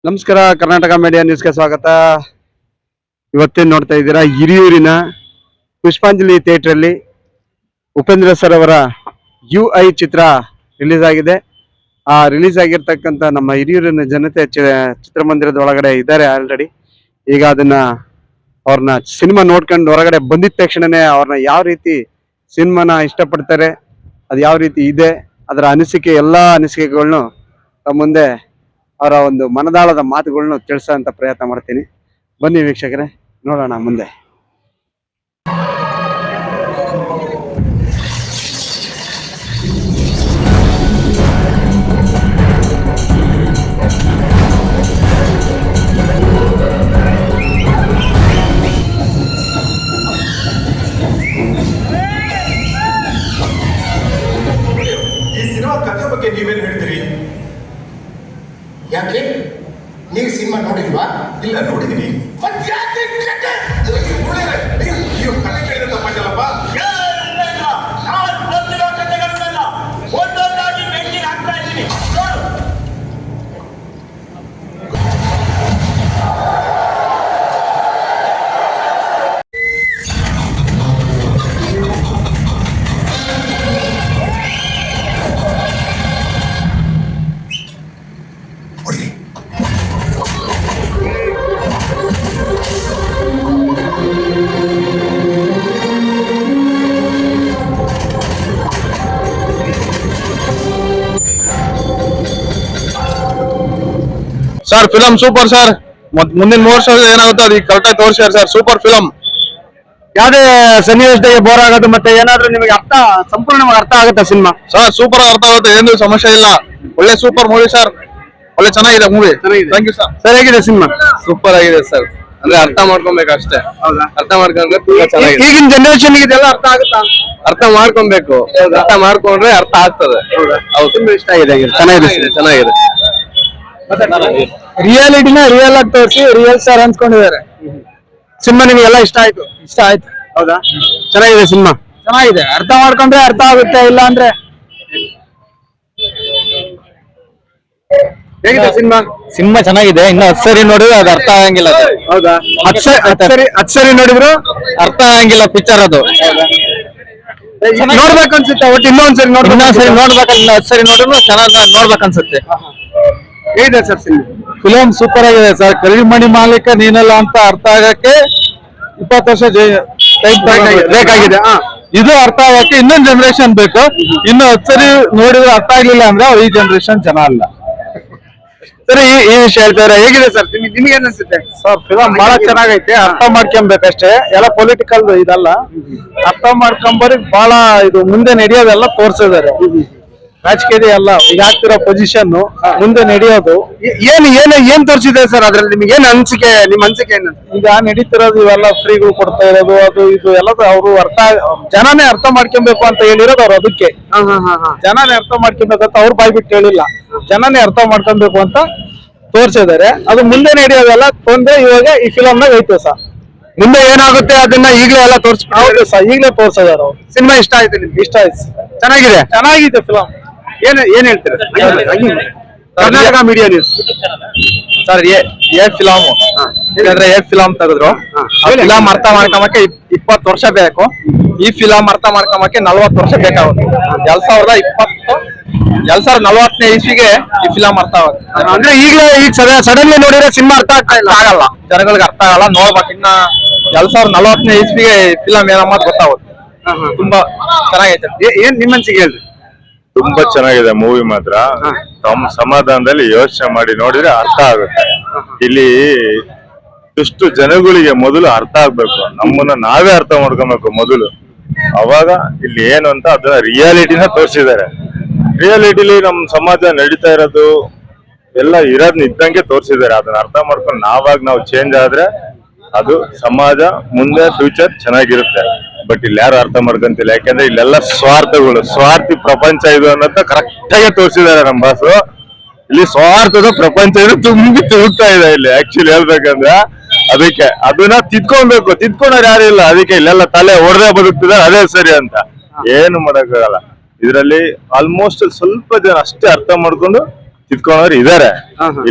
ನಮಸ್ಕಾರ, ಕರ್ನಾಟಕ ಮೀಡಿಯಾ ನ್ಯೂಸ್ಗೆ ಸ್ವಾಗತ. ಇವತ್ತೇನು ನೋಡ್ತಾ ಇದ್ದೀರಾ, ಹಿರಿಯೂರಿನ ಪುಷ್ಪಾಂಜಲಿ ಥಿಯೇಟರ್ ಅಲ್ಲಿ ಉಪೇಂದ್ರ ಸರ್ ಅವರ UI ಚಿತ್ರ ರಿಲೀಸ್ ಆಗಿದೆ. ಆ ರಿಲೀಸ್ ಆಗಿರ್ತಕ್ಕಂಥ ನಮ್ಮ ಹಿರಿಯೂರಿನ ಜನತೆ ಚಿತ್ರಮಂದಿರದ ಒಳಗಡೆ ಇದ್ದಾರೆ ಆಲ್ರೆಡಿ. ಈಗ ಅವ್ರನ್ನ ಸಿನಿಮಾ ನೋಡ್ಕೊಂಡು ಹೊರಗಡೆ ಬಂದಿದ ತಕ್ಷಣನೇ ಅವ್ರನ್ನ ಯಾವ ರೀತಿ ಸಿನಿಮಾನ ಇಷ್ಟಪಡ್ತಾರೆ, ಅದು ಯಾವ ರೀತಿ ಇದೆ, ಅದರ ಎಲ್ಲಾ ಅನಿಸಿಕೆಗಳನ್ನು ಮುಂದೆ ಅವರ ಒಂದು ಮನದಾಳದ ಮಾತುಗಳನ್ನು ತಿಳಿಸೋಂಥ ಪ್ರಯತ್ನ ಮಾಡ್ತೀನಿ. ಬನ್ನಿ ವೀಕ್ಷಕರೇ, ನೋಡೋಣ ಮುಂದೆ. ಈ ಸಿನಿಮಾ ಕಥೆ ಬಗ್ಗೆ ನೀವೇನು ಹೇಳ್ತೀರಿ? ಯಾಕೆ ನೀವು ಸಿನಿಮಾ ನೋಡಿಲ್ವಾ? ಇಲ್ಲ, ನೋಡಿದೀನಿ. ನೀವು ಕಥೆ ಕೇಳಿದ್ರೆ ತಪ್ಪಾಯ್ತಲ್ಲಪ್ಪ. ಒಂದೊಂದಾಗಿ ಬೆಂಕಿ ಹಾಕ್ತಾ ಇದ್ದೀನಿ. Sir film super sir. ಮುಂದಿನ 3 ವರ್ಷ ಏನಾಗುತ್ತೆ ಅದು ಕರೆಕ್ಟಾಗಿ ತೋರಿಸ್ಯಾರ ಸರ್. Super film. ಯಾವುದೇ ಸನ್ನಿವೇಶದಲ್ಲಿ ಬೋರ್ ಆಗೋದು ಮತ್ತೆ ಏನಾದ್ರೂ ನಿಮಗೆ ಸಂಪೂರ್ಣವಾಗಿ ಅರ್ಥ ಆಗುತ್ತಾ ಸಿನಿಮಾ? ಸರ್ ಸೂಪರ್ ಅರ್ಥ ಆಗುತ್ತೆ, ಏನು ಸಮಸ್ಯೆ ಇಲ್ಲ. ಒಳ್ಳೆ ಸೂಪರ್ ಮೂವಿ ಸರ್, ಒಳ್ಳೆ ಚೆನ್ನಾಗಿದೆ movie. Thank you sir. Sir, ಹೇಗಿದೆ ಸಿನಿಮಾ? ಸೂಪರ್ ಆಗಿದೆ ಸರ್. ಅಂದ್ರೆ ಅರ್ಥ ಮಾಡ್ಕೊಬೇಕು ಅಷ್ಟೇ. ಅರ್ಥ ಮಾಡ್ಕೊಂಡ್ರೆ ತುಂಬಾ ಚೆನ್ನಾಗಿದೆ. ಈಗಿನ ಜನರೇಷನ್ ಇದೆಲ್ಲ ಅರ್ಥ ಆಗುತ್ತಾ? ಅರ್ಥ ಮಾಡ್ಕೊಬೇಕು, ಅರ್ಥ ಮಾಡ್ಕೊಂಡ್ರೆ ಅರ್ಥ ಆಗ್ತದೆ. ಹೌದು, ತುಂಬಾ ಇಷ್ಟ ಆಗಿದೆ. ಚೆನ್ನಾಗಿದೆ. ರಿಯಾಲಿಟಿನ ರಿಯಲ್ ಆಗಿ ತೋರಿಸಿ ರಿಯಲ್ ಸ್ಟಾರ್ ಅನ್ಸ್ಕೊಂಡಿದ್ದಾರೆ. ಸಿನಿಮಾ ನಿಮಗೆಲ್ಲ ಇಷ್ಟ ಆಯ್ತು? ಇಷ್ಟ ಆಯ್ತು. ಹೌದಾ? ಚೆನ್ನಾಗಿದೆ ಸಿನಿಮಾ. ಚೆನ್ನಾಗಿದೆ, ಅರ್ಥ ಮಾಡ್ಕೊಂಡ್ರೆ ಅರ್ಥ ಆಗುತ್ತೆ, ಇಲ್ಲ ಅಂದ್ರೆ ಹೇಗಿದೆ ಸಿನಿಮಾ? ಸಿನಿಮಾ ಚೆನ್ನಾಗಿದೆ. ಇನ್ನು 10 ಸರಿ ನೋಡಿದ್ರೆ ಅದು ಅರ್ಥ ಆಗಂಗಿಲ್ಲ. ಹೌದಾ? 10 ಸರಿ ನೋಡಿದ್ರು ಅರ್ಥ ಆಗಂಗಿಲ್ಲ ಪಿಕ್ಚರ್ ಅದು. ನೋಡ್ಬೇಕು ಅನ್ಸುತ್ತೆ. ಒಟ್ಟು ಇನ್ನೊಂದ್ಸರಿ ನೋಡ್ಬೇಕಲ್ಲ. 10 ಸರಿ ನೋಡಿದ್ರು ಚೆನ್ನಾಗಿ ನೋಡ್ಬೇಕನ್ಸುತ್ತೆ. ಹೇಗಿದೆ ಸರ್ ಸಿನಿಮಾ? ಫಿಲಂ ಸೂಪರ್ ಆಗಿದೆ ಸರ್. ಕರಿಮಣಿ ಮಾಲೀಕ ನೀನಲ್ಲ ಅಂತ ಅರ್ಥ ಆಗಕ್ಕೆ 20 ವರ್ಷ ಬೇಕಾಗಿದೆ. ಇದು ಅರ್ಥ ಆಗಕ್ಕೆ ಇನ್ನೊಂದು ಜನರೇಷನ್ ಬೇಕು. ಇನ್ನು 10 ಸರಿ ನೋಡಿದ್ರೆ ಅರ್ಥ ಆಗ್ಲಿಲ್ಲ ಅಂದ್ರೆ ಈ ಜನರೇಷನ್ ಜನ ಅಲ್ಲ. ಸರಿ, ಈ ವಿಷಯ ಹೇಳ್ತಾರೆ. ಹೇಗಿದೆ ಸರ್? ನಿಮ್ಗೆ ಏನ್ ಅನ್ಸುತ್ತೆ? ಸರ್ ಫಿಲಂ ಬಹಳ ಚೆನ್ನಾಗೈತೆ. ಅರ್ಥ ಮಾಡ್ಕೊಬೇಕಷ್ಟೇ. ಎಲ್ಲ ಪೊಲಿಟಿಕಲ್ ಇದಲ್ಲ, ಅರ್ಥ ಮಾಡ್ಕೊಂಬರಿ ಬಹಳ ಇದು ಮುಂದೆ ನಡೆಯೋದೆಲ್ಲ ತೋರ್ಸಿದ್ದಾರೆ. ರಾಜಕೀಯದ ಎಲ್ಲ ಈಗ ಆಗ್ತಿರೋ ಪೊಸಿಷನ್ ಮುಂದೆ ನಡೆಯೋದು ಏನ್ ತೋರಿಸಿದೆ ಸರ್ ಅದ್ರಲ್ಲಿ? ನಿಮ್ಗೆ ಏನ್ ಅನ್ಸಿಕೆ? ನಿಮ್ ಅನ್ಸಿಕೆ ಏನು? ಈಗ ನಡೀತಿರೋದು ಇವೆಲ್ಲ ಫ್ರೀಗಳು ಕೊಡ್ತಾ ಇರೋದು, ಅದು ಇದು ಎಲ್ಲ ಅವರು ಜನನೇ ಅರ್ಥ ಮಾಡ್ಕೊಬೇಕು ಅಂತ ಹೇಳಿರೋದು ಅವ್ರು. ಅದಕ್ಕೆ ಜನನೇ ಅರ್ಥ ಮಾಡ್ಕೊಬೇಕಂತ ಅವ್ರು ಬಾಯ್ಬಿಟ್ಟು ಹೇಳಿಲ್ಲ, ಜನನೇ ಅರ್ಥ ಮಾಡ್ಕೊಬೇಕು ಅಂತ ತೋರ್ಸಿದ್ದಾರೆ. ಅದು ಮುಂದೆ ನಡೆಯೋದೆಲ್ಲ ತೊಂದ್ರೆ ಇವಾಗ ಈ ಫಿಲಮ್ ನಾಗ ಐತೆ ಸರ್. ಮುಂದೆ ಏನಾಗುತ್ತೆ ಅದನ್ನ ಈಗಲೇ ಎಲ್ಲ ಹೌದು ಸರ್, ಈಗಲೇ ತೋರ್ಸಿದಾರೆ ಅವ್ರು. ಸಿನಿಮಾ ಇಷ್ಟ ಆಯ್ತು ನಿಮ್ಗೆ? ಇಷ್ಟ ಆಯ್ತು, ಚೆನ್ನಾಗಿದೆ ಫಿಲಂ. ಏನ್ ಹೇಳ್ತೀರಾ? Karnataka media news sir film film ತೆಗೆದ್ರು. ಫಿಲಂ ಅರ್ಥ ಮಾಡ್ಕೊಂಬಕ್ಕೆ 20 ವರ್ಷ ಬೇಕು. ಈ ಫಿಲಂ ಅರ್ಥ ಮಾಡ್ಕೊಂಬಕ್ಕೆ 40 ವರ್ಷ ಬೇಕಾಗುತ್ತೆ. 2040ನೇ ಇಸ್ವಿಗೆ ಈ ಫಿಲಂ ಅರ್ಥ ಆಗುತ್ತೆ. ಅಂದ್ರೆ ಈಗ ಸಡನ್ಲಿ ನೋಡಿದ್ರೆ ಸಿನಿಮಾ ಅರ್ಥ ಆಗಲ್ಲ, ಜನಗಳಿಗೆ ಅರ್ಥ ಆಗಲ್ಲ. ನೋಡ್ಬೇಕು, ಇನ್ನ 2040ನೇ ಇಸ್ವಿಗೆ ಫಿಲಂ ಏನಮ್ಮ ಗೊತ್ತಾಗುತ್ತೆ. ತುಂಬಾ ಚೆನ್ನಾಗೈತೆ. ಏನ್ ನಿಮ್ಮ ಅನ್ಸಿಕೆ ಹೇಳ್ರಿ? ತುಂಬಾ ಚೆನ್ನಾಗಿದೆ ಮೂವಿ ಮಾತ್ರ. ತಮ್ಮ ಸಮಾಧಾನದಲ್ಲಿ ಯೋಚನೆ ಮಾಡಿ ನೋಡಿದ್ರೆ ಅರ್ಥ ಆಗುತ್ತೆ. ಇಲ್ಲಿ ಇಷ್ಟು ಜನಗಳಿಗೆ ಮೊದಲು ಅರ್ಥ ಆಗ್ಬೇಕು, ನಮ್ಮನ್ನ ನಾವೇ ಅರ್ಥ ಮಾಡ್ಕೊಬೇಕು ಮೊದಲು. ಅವಾಗ ಇಲ್ಲಿ ಏನು ಅಂತ ಅದನ್ನ ರಿಯಾಲಿಟಿನ ತೋರಿಸಿದ್ದಾರೆ. ರಿಯಾಲಿಟಿಲಿ ನಮ್ ಸಮಾಜ ನಡೀತಾ ಇರೋದು ಎಲ್ಲ ಇರೋದ್ನ ಇದ್ದಂಗೆ ತೋರಿಸಿದ್ದಾರೆ. ಅದನ್ನ ಅರ್ಥ ಮಾಡ್ಕೊಂಡು ನಾವು ಚೇಂಜ್ ಆದ್ರೆ ಅದು ಸಮಾಜ ಮುಂದೆ ಫ್ಯೂಚರ್ ಚೆನ್ನಾಗಿರುತ್ತೆ. ಬಟ್ ಇಲ್ಲಿ ಯಾರು ಅರ್ಥ ಮಾಡ್ಕೊಂತಿಲ್ಲ. ಯಾಕಂದ್ರೆ ಇಲ್ಲೆಲ್ಲ ಸ್ವಾರ್ಥಿ ಪ್ರಪಂಚ ಇದು ಅನ್ನೋದ ಕರೆಕ್ಟ್ ಆಗಿ ತೋರಿಸಿದ್ದಾರೆ ನಮ್ಮ ಬಾಸು. ಇಲ್ಲಿ ಸ್ವಾರ್ಥದ ಪ್ರಪಂಚ ಇದು ತುಂಬಿ ತುಳುಕ್ತಾ ಇದೆ ಇಲ್ಲಿ ಆಕ್ಚುಲಿ ಹೇಳ್ಬೇಕಂದ್ರೆ. ಅದಕ್ಕೆ ಅದನ್ನ ತಿದ್ಕೊಂಡವ್ರು ಯಾರು ಇಲ್ಲ. ಅದಕ್ಕೆ ಇಲ್ಲೆಲ್ಲ ತಲೆ ಹೊಡೆದೇ ಬದುಕ್ತಿದ್ದಾರೆ, ಅದೇ ಸರಿ ಅಂತ. ಏನು ಮಾಡಕ್ಕಾಗಲ್ಲ. ಇದರಲ್ಲಿ ಆಲ್ಮೋಸ್ಟ್ ಸ್ವಲ್ಪ ಜನ ಅಷ್ಟೇ ಅರ್ಥ ಮಾಡ್ಕೊಂಡು ತಿದ್ಕೊಂಡವ್ರು ಇದಾರೆ,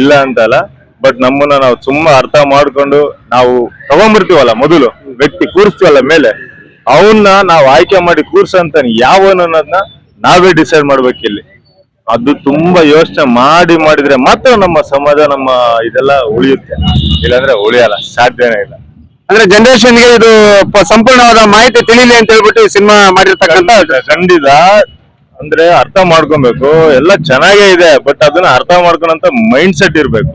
ಇಲ್ಲ ಅಂತಲ್ಲ. ಬಟ್ ನಮ್ಮನ್ನ ನಾವು ತುಂಬಾ ಅರ್ಥ ಮಾಡ್ಕೊಂಡು ನಾವು ತಗೊಂಡ್ಬಿಡ್ತೀವಲ್ಲ ಮೊದಲು ವ್ಯಕ್ತಿ ಕೂರಿಸ್ತೀವಲ್ಲ ಮೇಲೆ ಅವನ್ನ ನಾವು ಆಯ್ಕೆ ಮಾಡಿ ಕೂರ್ಸಂತ ಯಾವನ್ನೋದನ್ನ ನಾವೇ ಡಿಸೈಡ್ ಮಾಡ್ಬೇಕು ಇಲ್ಲಿ. ಅದು ತುಂಬಾ ಯೋಚನೆ ಮಾಡಿದ್ರೆ ಮಾತ್ರ ನಮ್ಮ ಸಮಾಜ ನಮ್ಮ ಇದೆಲ್ಲ ಉಳಿಯುತ್ತೆ, ಇಲ್ಲಾಂದ್ರೆ ಉಳಿಯಲ್ಲ, ಸಾಧ್ಯನೇ ಇಲ್ಲ. ಅಂದ್ರೆ ಜನರೇಷನ್ಗೆ ಇದು ಸಂಪೂರ್ಣವಾದ ಮಾಹಿತಿ ತಿಳಿಲಿ ಅಂತ ಹೇಳ್ಬಿಟ್ಟು ಈ ಸಿನಿಮಾ ಮಾಡಿರ್ತಕ್ಕಂಥ ಖಂಡಿತ ಅಂದ್ರೆ ಅರ್ಥ ಮಾಡ್ಕೊಬೇಕು. ಎಲ್ಲ ಚೆನ್ನಾಗೇ ಇದೆ, ಬಟ್ ಅದನ್ನ ಅರ್ಥ ಮಾಡ್ಕೊಳಂತ ಮೈಂಡ್ ಸೆಟ್ ಇರ್ಬೇಕು.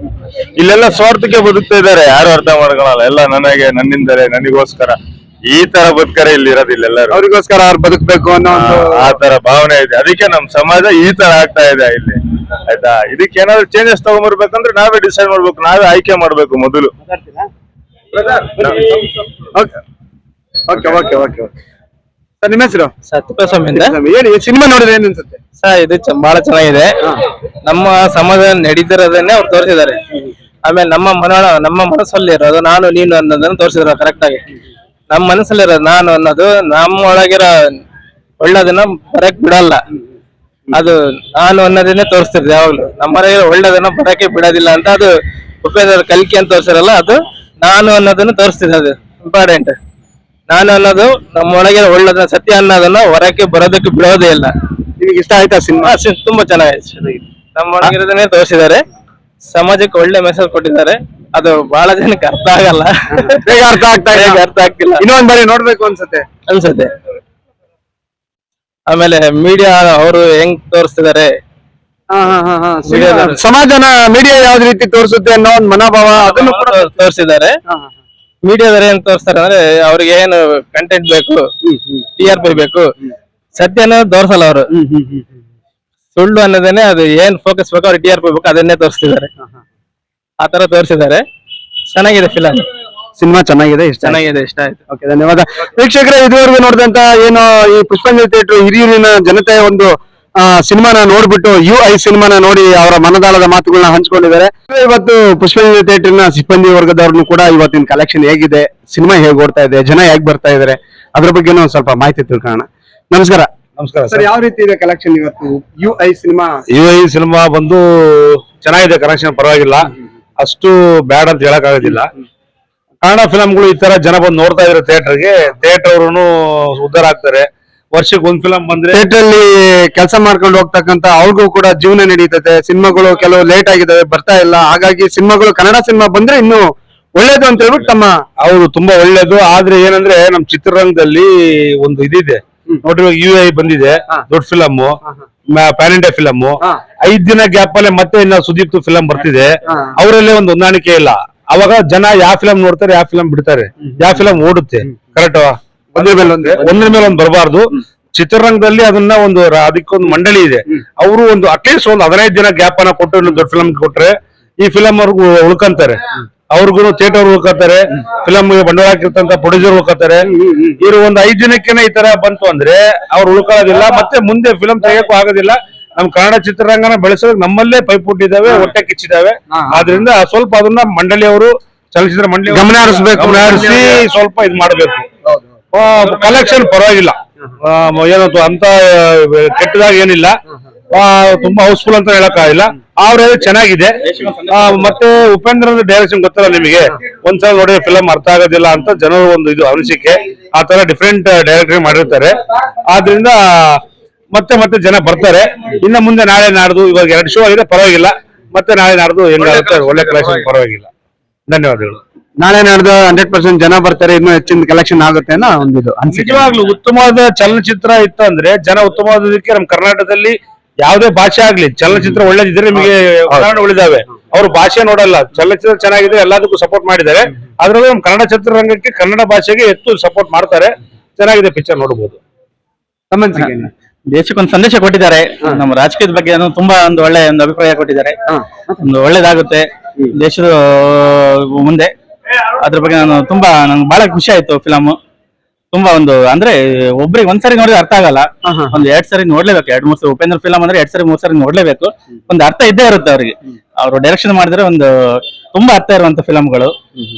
ಇಲ್ಲೆಲ್ಲ ಸ್ವಾರ್ಥಕ್ಕೆ ಬದುಕ್ತಾ ಇದಾರೆ, ಯಾರು ಅರ್ಥ ಮಾಡ್ಕೊಳಲ್ಲ. ಎಲ್ಲ ನನಗೆ, ನನ್ನಿಂದಲೇ, ನನಗೋಸ್ಕರ ಈ ತರ ಬದುಕರೆ ಇಲ್ಲಿ ಇರೋದಿಲ್ಲ. ಎಲ್ಲರೂ ಅವ್ರಿಗೋಸ್ಕರ ಅವ್ರು ಬದುಕಬೇಕು ಅನ್ನೋ ಒಂದು ಆ ತರ ಭಾವನೆ ಇದೆ. ಅದಕ್ಕೆ ನಮ್ ಸಮಾಜ ಈ ತರ ಆಗ್ತಾ ಇದೆ ಇಲ್ಲಿ, ಆಯ್ತಾ. ಇದಕ್ಕೆ ಏನಾದ್ರು ಚೇಂಜಸ್ ತಗೊಂಡ್ಬರ್ಬೇಕಂದ್ರೆ ನಾವೇ ಡಿಸೈಡ್ ಮಾಡ್ಬೇಕು, ನಾವೇ ಆಯ್ಕೆ ಮಾಡ್ಬೇಕು ಮೊದಲು. ಸರ್ ನಿಮ್ಮ ಹೆಸರು? ತಿಪ್ಪೇಸ್ವಾಮಿ ಅಂತ. ಹೇಳಿ, ಸಿನಿಮಾ ನೋಡಿದ್ರೆ ಏನ್ ಅನ್ಸುತ್ತೆ? ಸರ್ ಇದು ಬಹಳ ಚೆನ್ನಾಗಿದೆ. ನಮ್ಮ ಸಮಾಜ ನಡೀತಿರೋದನ್ನೇ ಅವ್ರು ತೋರಿಸಿದ್ದಾರೆ. ಆಮೇಲೆ ನಮ್ಮ ಮನಸ್ಸಲ್ಲಿ ಇರೋದು ನಾನು ನೀನು ಅನ್ನೋದನ್ನ ತೋರಿಸಿದ್ರು ಕರೆಕ್ಟ್ ಆಗಿ. ನಮ್ಮ ಮನಸ್ಸಲ್ಲಿರೋದು ನಾನು ಅನ್ನೋದು ನಮ್ಮ ಒಳಗಿರೋ ಒಳ್ಳೇದನ್ನ ಬರಕ್ ಬಿಡಲ್ಲ. ಅದು ನಾನು ಅನ್ನೋದನ್ನೇ ತೋರಿಸ್ತಿರ್ದೆ ಯಾವಾಗ್ಲೂ. ನಮ್ಮ ಒಳಗಿರೋ ಒಳ್ಳೇದನ್ನ ಬರಕ್ಕೆ ಬಿಡೋದಿಲ್ಲ ಅಂತ ಅದು ಉಪೇಂದ್ರ ಕಲ್ಕಿ ಅಂತ ತೋರಿಸಿರಲ್ಲ, ಅದು ನಾನು ಅನ್ನೋದನ್ನ ತೋರಿಸ್ತಿದೆ. ಅದು ಇಂಪಾರ್ಟೆಂಟ್. ನಾನು ಅನ್ನೋದು ನಮ್ಮ ಒಳಗಿರೋ ಒಳ್ಳೇದನ್ನ, ಸತ್ಯ ಅನ್ನೋದನ್ನ ಹೊರಕ್ಕೆ ಬರೋದಕ್ಕೆ ಬಿಡೋದೇ ಇಲ್ಲ. ನಿಮಗೆ ಇಷ್ಟ ಆಯ್ತಾ ಸಿನಿಮಾ? ತುಂಬಾ ಚೆನ್ನಾಗಿದೆ. ನಮ್ಮ ಒಳಗಿರೋದನ್ನೇ ತೋರಿಸಿದ್ದಾರೆ, ಸಮಾಜಕ್ಕೆ ಒಳ್ಳೆ ಮೆಸೇಜ್ ಕೊಟ್ಟಿದ್ದಾರೆ. ಅದು ಬಹಳ ಜನಕ್ಕೆ ಅರ್ಥ ಆಗಲ್ಲ, ಬೇಗ ಅರ್ಥ ಆಗ್ತಿಲ್ಲ. ಇನ್ನೊಂದ್ ಬಾರಿ ನೋಡ್ಬೇಕು ಅನ್ಸುತ್ತೆ. ಆಮೇಲೆ ಮೀಡಿಯಾ ಅವರು ಹೆಂಗ್ ತೋರಿಸ್ತಿದ್ದಾರೆ, ಸಮಾಜನ ಮೀಡಿಯಾ ಯಾವ್ದು ರೀತಿ ತೋರಿಸುತ್ತೆ ಅನ್ನೋ ಒಂದು ಮನೋಭಾವ ಅದನ್ನು ಕೂಡ ತೋರಿಸಿದ್ದಾರೆ. ಮೀಡಿಯಾದವ್ರು ಏನ್ ತೋರಿಸ್ತಾರೆ ಅಂದ್ರೆ ಅವ್ರಿಗೆ ಏನು ಕಂಟೆಂಟ್ ಬೇಕು, TRP ಬೇಕು, ಸತ್ಯನ ತೋರ್ಸಲ್ಲ ಅವರು. ಸುಳ್ಳು ಅನ್ನೋದೇನೆ ಅದು ಏನ್ ಫೋಕಸ್ ಬೇಕು, ಅವ್ರಿಗೆ TRP ಬೇಕು, ಅದನ್ನೇ ತೋರಿಸ್ತಿದ್ದಾರೆ. ಆ ತರ ತೋರಿಸಿದ್ದಾರೆ. ಚೆನ್ನಾಗಿದೆ ಫಿಲಂ. ಸಿನಿಮಾ ಚೆನ್ನಾಗಿದೆ, ಇಷ್ಟ ಆಯ್ತು. ಓಕೆ, ಧನ್ಯವಾದ. ವೀಕ್ಷಕರೇ, ಇದುವರೆಗೂ ನೋಡಿದಂತ ಏನು ಈ ಪುಷ್ಪಾಂಜಲಿ ಥಿಯೇಟರ್ ಹಿರಿಯೂರಿನ ಜನತೆಯ ಒಂದು ಸಿನಿಮಾನ ನೋಡ್ಬಿಟ್ಟು UI ಸಿನಿಮಾನ ನೋಡಿ ಅವರ ಮನದಾಳದ ಮಾತುಗಳನ್ನ ಹಂಚ್ಕೊಂಡಿದ್ದಾರೆ. ಇವತ್ತು ಪುಷ್ಪಾಂಜಲಿ ಥಿಯೇಟರ್ನ ಸಿಬ್ಬಂದಿ ವರ್ಗದವ್ರನ್ನು ಕೂಡ ಇವತ್ತಿನ ಕಲೆಕ್ಷನ್ ಹೇಗಿದೆ, ಸಿನಿಮಾ ಹೇಗೆ ಓಡ್ತಾ ಇದೆ, ಜನ ಹೇಗೆ ಬರ್ತಾ ಇದಾರೆ, ಅದ್ರ ಬಗ್ಗೆ ಒಂದು ಸ್ವಲ್ಪ ಮಾಹಿತಿ ತಿಳ್ಕೊಳ್ಳೋಣ. ನಮಸ್ಕಾರ. ನಮಸ್ಕಾರ ಸರ್, ಯಾವ ರೀತಿ ಇದೆ ಕಲೆಕ್ಷನ್ ಇವತ್ತು? UI ಸಿನಿಮಾ ಬಂದು ಚೆನ್ನಾಗಿದೆ, ಕನೆಕ್ಷನ್ ಪರವಾಗಿಲ್ಲ, ಅಷ್ಟು ಬ್ಯಾಡ್ ಅಂತ ಹೇಳಕ್ ಆಗೋದಿಲ್ಲ. ಕನ್ನಡ ಫಿಲಂಗಳು ಈ ತರ ಜನ ಬಂದು ನೋಡ್ತಾ ಇದ್ರೆ ಥಿಯೇಟರ್ ಅವರು ಉದ್ಧಾರ ಆಗ್ತಾರೆ. ವರ್ಷಕ್ಕೆ ಒಂದ್ ಫಿಲಂ ಬಂದ್ರೆ ಥಿಯೇಟರ್ ಅಲ್ಲಿ ಕೆಲಸ ಮಾಡ್ಕೊಂಡು ಹೋಗ್ತಕ್ಕಂತ ಅವ್ರಿಗೂ ಕೂಡ ಜೀವನ ನಡೀತದೆ. ಸಿನಿಮಾಗಳು ಕೆಲವು ಲೇಟ್ ಆಗಿದಾವೆ, ಬರ್ತಾ ಇಲ್ಲ. ಹಾಗಾಗಿ ಸಿನಿಮಾಗಳು, ಕನ್ನಡ ಸಿನಿಮಾ ಬಂದ್ರೆ ಇನ್ನು ಒಳ್ಳೇದು ಅಂತ ಹೇಳ್ಬಿಟ್ಟು ತಮ್ಮ ಹೌದು, ತುಂಬಾ ಒಳ್ಳೇದು. ಆದ್ರೆ ಏನಂದ್ರೆ ನಮ್ ಚಿತ್ರರಂಗದಲ್ಲಿ ಒಂದು ಇದಿದೆ ನೋಡ್ರಿ, UI ಬಂದಿದೆ, ದೊಡ್ಡ ಫಿಲಮ್, ಪ್ಯಾನ್ ಇಂಡಿಯಾ ಫಿಲಮ್. 5 ದಿನ ಗ್ಯಾಪ್ ಅಲ್ಲೇ ಮತ್ತೆ ಇನ್ನ ಸುದೀಪ್ ಫಿಲಂ ಬರ್ತಿದೆ. ಅವರಲ್ಲೇ ಒಂದು ಹೊಂದಾಣಿಕೆ ಇಲ್ಲ. ಅವಾಗ ಜನ ಯಾವ ಫಿಲಂ ನೋಡ್ತಾರೆ, ಯಾವ ಫಿಲಂ ಬಿಡ್ತಾರೆ, ಯಾವ ಫಿಲಂ ಓಡುತ್ತೆ. ಕರೆಕ್ಟ್? ಒಂದ್ರ ಮೇಲೆ ಒಂದ್ ಬರಬಾರ್ದು. ಚಿತ್ರರಂಗದಲ್ಲಿ ಅದನ್ನ ಅದಕ್ಕೊಂದು ಮಂಡಳಿ ಇದೆ. ಅವರು ಅಟ್ಲೀಸ್ಟ್ ಒಂದು 15 ದಿನ ಗ್ಯಾಪ್ ಅನ್ನ ಕೊಟ್ಟು ಇನ್ನೊಂದು ದೊಡ್ಡ ಫಿಲಂ ಕೊಟ್ರೆ ಈ ಫಿಲಂ ಅವ್ರಿಗೂ ಉಳ್ಕಂತಾರೆ. ಅವ್ರಿಗೂ ಥಿಯೇಟರ್ ಉಳ್ಕತ್ತಾರೆ, ಫಿಲಂ ಬಂಡವಾಳ ಹಾಕಿರ್ತಂತ ಪ್ರೊಡ್ಯೂಸರ್ ಉಳ್ಕತ್ತಾರೆ. ಇವರು ಒಂದು 5 ದಿನಕ್ಕೇನೆ ಈ ತರ ಬಂತು ಅಂದ್ರೆ ಅವ್ರು ಉಳ್ಕೊಳ್ಳೋದಿಲ್ಲ, ಮತ್ತೆ ಮುಂದೆ ಫಿಲಂ ತೆಗಿಯಕ್ಕೂ ಆಗೋದಿಲ್ಲ. ನಮ್ ಕನ್ನಡ ಚಿತ್ರರಂಗನ ಬೆಳೆಸೋದಕ್ಕೆ ನಮ್ಮಲ್ಲೇ ಪೈಪೋಟಿದಾವೆ, ಹೊಟ್ಟೆ ಕಿಚ್ಚಿದಾವೆ. ಆದ್ರಿಂದ ಸ್ವಲ್ಪ ಅದನ್ನ ಮಂಡಳಿಯವರು, ಚಲನಚಿತ್ರ ಮಂಡಳಿ ಗಮನ ಹರಿಸಿ ಸ್ವಲ್ಪ ಇದ್ ಮಾಡ್ಬೇಕು. ಕಲೆಕ್ಷನ್ ಪರವಾಗಿಲ್ಲ, ಏನಂತ ಅಂತ ಕೆಟ್ಟದಾಗ ಏನಿಲ್ಲ, ತುಂಬಾ ಹೌಸ್ಫುಲ್ ಅಂತ ಹೇಳಕ್ಕಾಗಿಲ್ಲ. ಅವ್ರೇನು ಚೆನ್ನಾಗಿದೆ. ಮತ್ತೆ ಉಪೇಂದ್ರ ಡೈರೆಕ್ಷನ್ ಗೊತ್ತಲ್ಲ ನಿಮಗೆ, ಒಂದ್ಸಲ ನೋಡಿದ್ರೆ ಫಿಲಂ ಅರ್ಥ ಆಗೋದಿಲ್ಲ ಅಂತ ಜನರು ಒಂದು ಇದು ಅನಿಸಿಕೆ. ಆ ತರ ಡಿಫ್ರೆಂಟ್ ಡೈರೆಕ್ಟರ್ ಮಾಡಿರ್ತಾರೆ. ಆದ್ರಿಂದ ಮತ್ತೆ ಜನ ಬರ್ತಾರೆ. ಇನ್ನ ಮುಂದೆ ನಾಳೆ ನಾಡ್ದು, ಇವಾಗ 2 ಶೋ ಆಗಿದೆ, ಪರವಾಗಿಲ್ಲ. ಮತ್ತೆ ನಾಳೆ ನಾಡ್ದು ಹೆಂಗಾಗುತ್ತೆ, ಒಳ್ಳೆ ಕಲೆಕ್ಷನ್, ಪರವಾಗಿಲ್ಲ. ಧನ್ಯವಾದಗಳು. ನಾಳೆ ನಡೆದು 100% ಜನ ಬರ್ತಾರೆ, ಇನ್ನೂ ಹೆಚ್ಚಿನ ಕಲೆಕ್ಷನ್ ಆಗುತ್ತೆ ಅನ್ನೋ ಒಂದು ಇದು ಅನ್ಸಿಕೆ. ನಿಜವಾಗ್ಲೂ ಉತ್ತಮವಾದ ಚಲನಚಿತ್ರ ಇತ್ತು ಅಂದ್ರೆ ಜನ ಉತ್ತಮವಾದಕ್ಕೆ ನಮ್ಮ ಕರ್ನಾಟಕದಲ್ಲಿ ಯಾವುದೇ ಭಾಷೆ ಆಗ್ಲಿ ಚಲನಚಿತ್ರ ಒಳ್ಳೇದಿದ್ರೆ ನಿಮಗೆ ಕನ್ನಡ ಉಳಿದಾವೆ. ಅವ್ರು ಭಾಷೆ ನೋಡಲ್ಲ, ಚಲನಚಿತ್ರ ಚೆನ್ನಾಗಿದೆ, ಎಲ್ಲದಕ್ಕೂ ಸಪೋರ್ಟ್ ಮಾಡಿದ್ದಾರೆ. ಅದ್ರಲ್ಲೂ ನಮ್ಮ ಕನ್ನಡ ಚಿತ್ರರಂಗಕ್ಕೆ, ಕನ್ನಡ ಭಾಷೆಗೆ ಹೆಚ್ಚು ಸಪೋರ್ಟ್ ಮಾಡ್ತಾರೆ. ಚೆನ್ನಾಗಿದೆ, ಪಿಕ್ಚರ್ ನೋಡಬಹುದು. ದೇಶಕ್ಕೊಂದು ಸಂದೇಶ ಕೊಟ್ಟಿದ್ದಾರೆ. ನಮ್ಮ ರಾಜಕೀಯದ ಬಗ್ಗೆ ತುಂಬಾ ಒಳ್ಳೆ ಅಭಿಪ್ರಾಯ ಕೊಟ್ಟಿದ್ದಾರೆ. ಒಂದು ಒಳ್ಳೇದಾಗುತ್ತೆ ದೇಶದ ಮುಂದೆ. ಅದ್ರ ಬಗ್ಗೆ ನಂಗೆ ಬಹಳ ಖುಷಿ ಆಯ್ತು. ಫಿಲಮ್ ತುಂಬಾ ಅಂದ್ರೆ ಒಬ್ರಿಗೆ ಒಂದ್ಸರಿ ನೋಡಿದ್ರೆ ಅರ್ಥ ಆಗಲ್ಲ, 2 ಸರಿ ನೋಡ್ಲೇಬೇಕು. 2-3 ಸರಿ ಉಪೇಂದ್ರ ಫಿಲಮ್ ಅಂದ್ರೆ 2 ಸರಿ 3 ಸರಿ ನೋಡ್ಲೇಬೇಕು. ಒಂದು ಅರ್ಥ ಇದ್ದೇ ಇರುತ್ತೆ ಅವ್ರಿಗೆ. ಅವರು ಡೈರೆಕ್ಷನ್ ಮಾಡಿದ್ರೆ ತುಂಬಾ ಅರ್ಥ ಇರುವಂತ ಫಿಲಂಗಳು.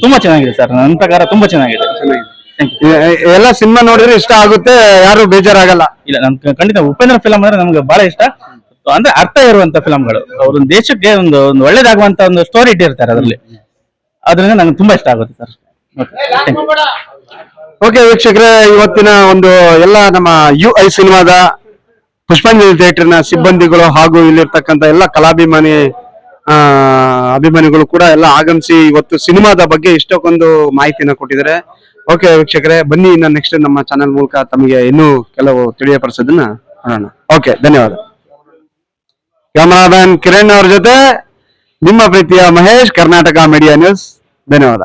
ತುಂಬಾ ಚೆನ್ನಾಗಿದೆ ಸರ್, ನನ್ನ ಪ್ರಕಾರ ತುಂಬಾ ಚೆನ್ನಾಗಿದೆ. ಎಲ್ಲ ಸಿನಿಮಾ ನೋಡಿದ್ರೆ ಇಷ್ಟ ಆಗುತ್ತೆ, ಯಾರು ಬೇಜಾರಾಗಲ್ಲ. ಇಲ್ಲ, ಖಂಡಿತ ಉಪೇಂದ್ರ ಫಿಲಂ ಅಂದ್ರೆ ನಮ್ಗೆ ಬಹಳ ಇಷ್ಟ. ಅಂದ್ರೆ ಅರ್ಥ ಇರುವಂತ ಫಿಲಂಗಳು. ಅವ್ರ ದೇಶಕ್ಕೆ ಒಂದು ಒಳ್ಳೇದಾಗುವಂತ ಒಂದು ಸ್ಟೋರಿ ಇಟ್ಟಿರ್ತಾರೆ ಅದರಲ್ಲಿ. ಅದರಿಂದ ನಂಗೆ ತುಂಬಾ ಇಷ್ಟ ಆಗುತ್ತೆ ಸರ್. ಓಕೆ ವೀಕ್ಷಕರೇ, ಇವತ್ತಿನ ಒಂದು ಎಲ್ಲ ನಮ್ಮ UI ಸಿನಿಮಾದ ಪುಷ್ಪಾಂಜಲಿ ಥಿಯೇಟರ್ನ ಸಿಬ್ಬಂದಿಗಳು ಹಾಗೂ ಇಲ್ಲಿರ್ತಕ್ಕಂಥ ಎಲ್ಲ ಅಭಿಮಾನಿಗಳು ಕೂಡ ಎಲ್ಲ ಆಗಮಿಸಿ ಇವತ್ತು ಸಿನಿಮಾದ ಬಗ್ಗೆ ಇಷ್ಟಕ್ಕೊಂದು ಮಾಹಿತಿನ ಕೊಟ್ಟಿದ್ದಾರೆ. ಓಕೆ ವೀಕ್ಷಕರೇ, ಬನ್ನಿ ಇನ್ನು ನೆಕ್ಸ್ಟ್ ನಮ್ಮ ಚಾನೆಲ್ ಮೂಲಕ ತಮಗೆ ಇನ್ನೂ ಕೆಲವು ತಿಳಿಯಪಡಿಸೋದನ್ನ ನೋಡೋಣ. ಓಕೆ, ಧನ್ಯವಾದ. ಕ್ಯಾಮರಾಮನ್ ಕಿರಣ್ ಅವ್ರ ಜೊತೆ ನಿಮ್ಮ ಪ್ರೀತಿಯ ಮಹೇಶ್, ಕರ್ನಾಟಕ ಮೀಡಿಯಾ ನ್ಯೂಸ್. ಧನ್ಯವಾದ.